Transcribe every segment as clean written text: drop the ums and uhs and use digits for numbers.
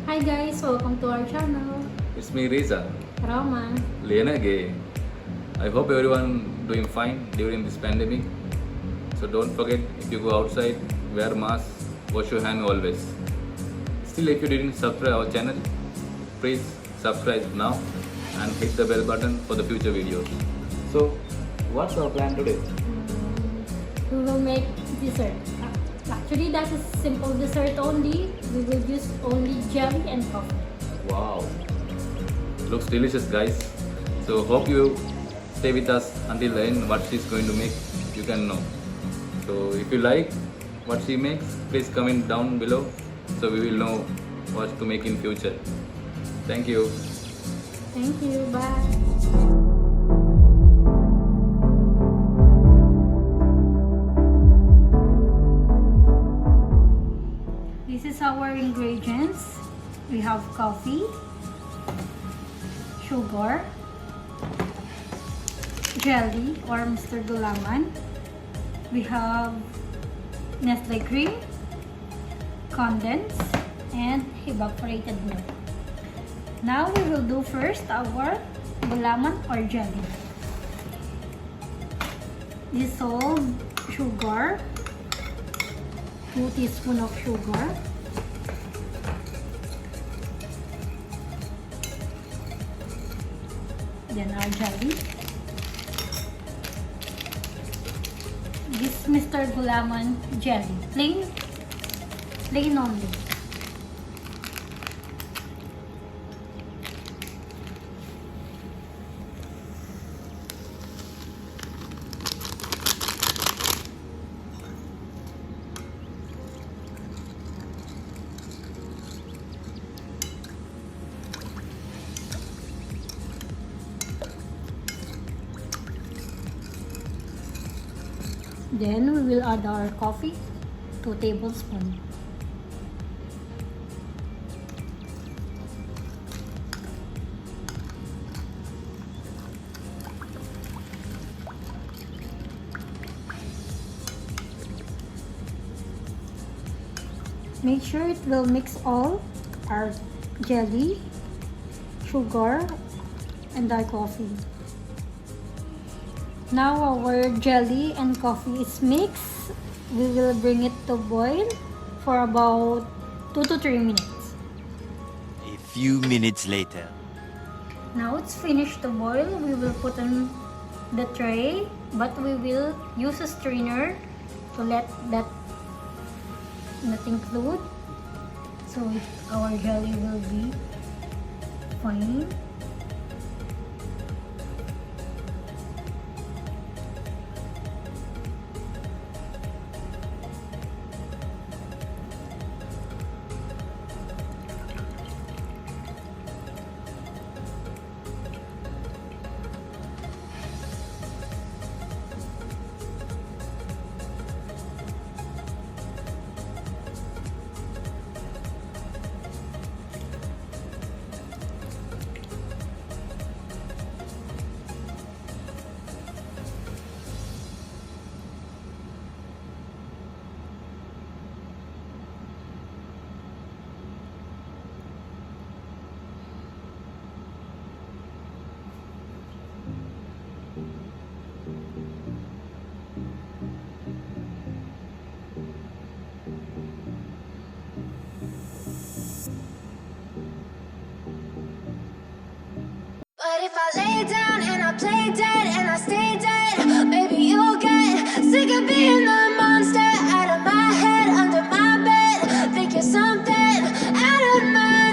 Hi guys, welcome to our channel. It's me Riza, Roma. Lenage. I hope everyone doing fine during this pandemic. So don't forget, if you go outside, wear mask, wash your hand always. Still, if you didn't subscribe our channel, please subscribe now and hit the bell button for the future videos. So, what's our plan today? We will make dessert. Actually, that is simple dessert only. We will use only jelly and coffee. Wow, looks delicious, guys. So hope you stay with us until the end. What she's going to make, you can know. So if you like what she makes, please comment down below so we will know what to make in future. Thank you. Thank you. Bye. This is our ingredients. We have coffee, sugar, jelly or mr.gulaman. We have Nestle cream, condensed, and evaporated milk. Now we will do first our gulaman or jelly. Dissolve sugar, 2 teaspoons of sugar. Then our jelly. This Mr. Gulaman jelly, plain only. Then we will add our coffee, 2 tablespoons. Make sure it will mix all our jelly, sugar, and our coffee. Now our jelly and coffee is mixed. We will bring it to boil for about 2 to 3 minutes. A few minutes later. Now it's finished to boil. We will put on the tray, but we will use a strainer to let that not include. So our jelly will be fine. But if I lay down and I play dead and I stay dead, maybe you'll get sick of being the monster out of my head, under my bed. Think you're something out of my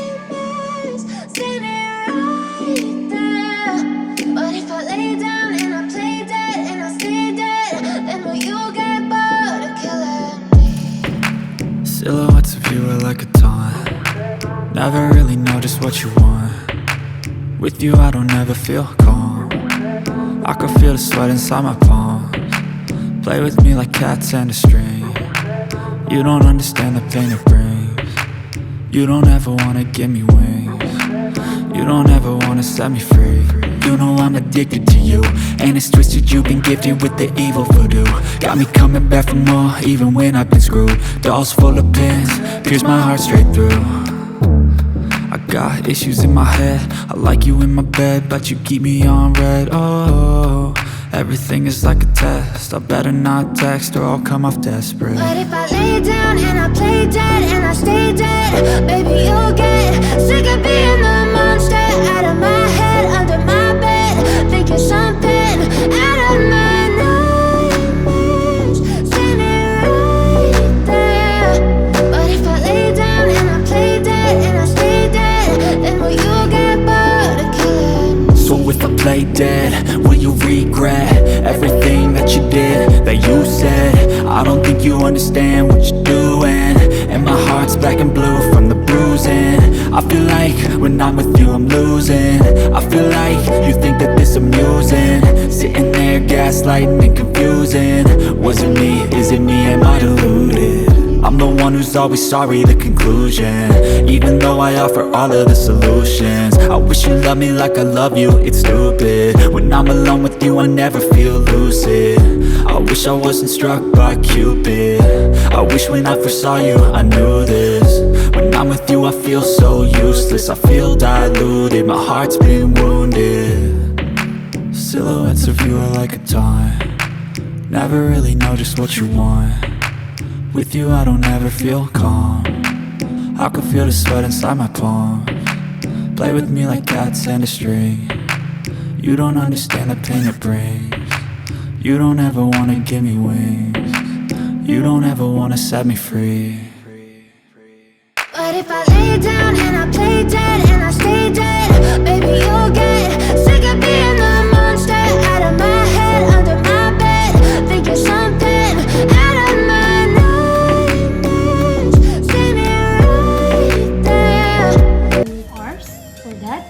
nightmares, standing right there. But if I lay down and I play dead and I stay dead, then will you get bored of killing me? Silhouettes of you are like a taunt. Never really know just what you want. With you I don't ever feel calm. I can feel the sweat inside my palms. Play with me like cats and a string. You don't understand the pain it brings. You don't ever wanna give me wings. You don't ever wanna set me free. You know I'm addicted to you, and it's twisted, you've been gifted with the evil voodoo. Got me coming back for more, even when I've been screwed. Dolls full of pins, pierce my heart straight through. got issues in my head. I like you in my bed, but you keep me on red. Oh, everything is like a test. I better not text or I'll come off desperate. But if I lay down and I play dead and I stay dead, baby, you'll get sick of being the monster out of my head, under my bed. Think you're something out of my nightmares. Standing right there. But if I lay down and I play dead and I stay dead, then will you get bored of killing? So if I play dead, will you regret everything that you did, that you said? I don't think you understand what you're doing, and my heart's black and blue from the bruising. I feel like when I'm with you I'm losing. I feel like you think that this amusing, sitting there gaslighting and confusing. Was it me? Is it me? Am I deluded? I'm the one who's always sorry, the conclusion. Even though I offer all of the solutions, I wish you loved me like I love you, it's stupid. When I'm alone with you I never feel lucid. I wish I wasn't struck by Cupid. I wish when I first saw you I knew this. When I'm with you I feel so useless. I feel diluted, my heart's been wounded. Silhouettes of you are like a taunt. Never really know just what you want. With you I don't ever feel calm. I can feel the sweat inside my palms. Play with me like cats and a string. You don't understand the pain it brings. You don't ever wanna give me wings. You don't ever wanna set me free. But if I lay down and I play dead and I stay dead, baby, you'll get sick of being the monster out of my head, under my bed. Think you're something out of my nightmares. Standing right there. 2 hours for that.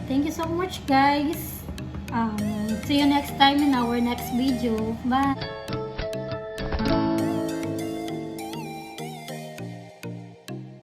Thank you so much, guys. See you next time in our next video. Bye.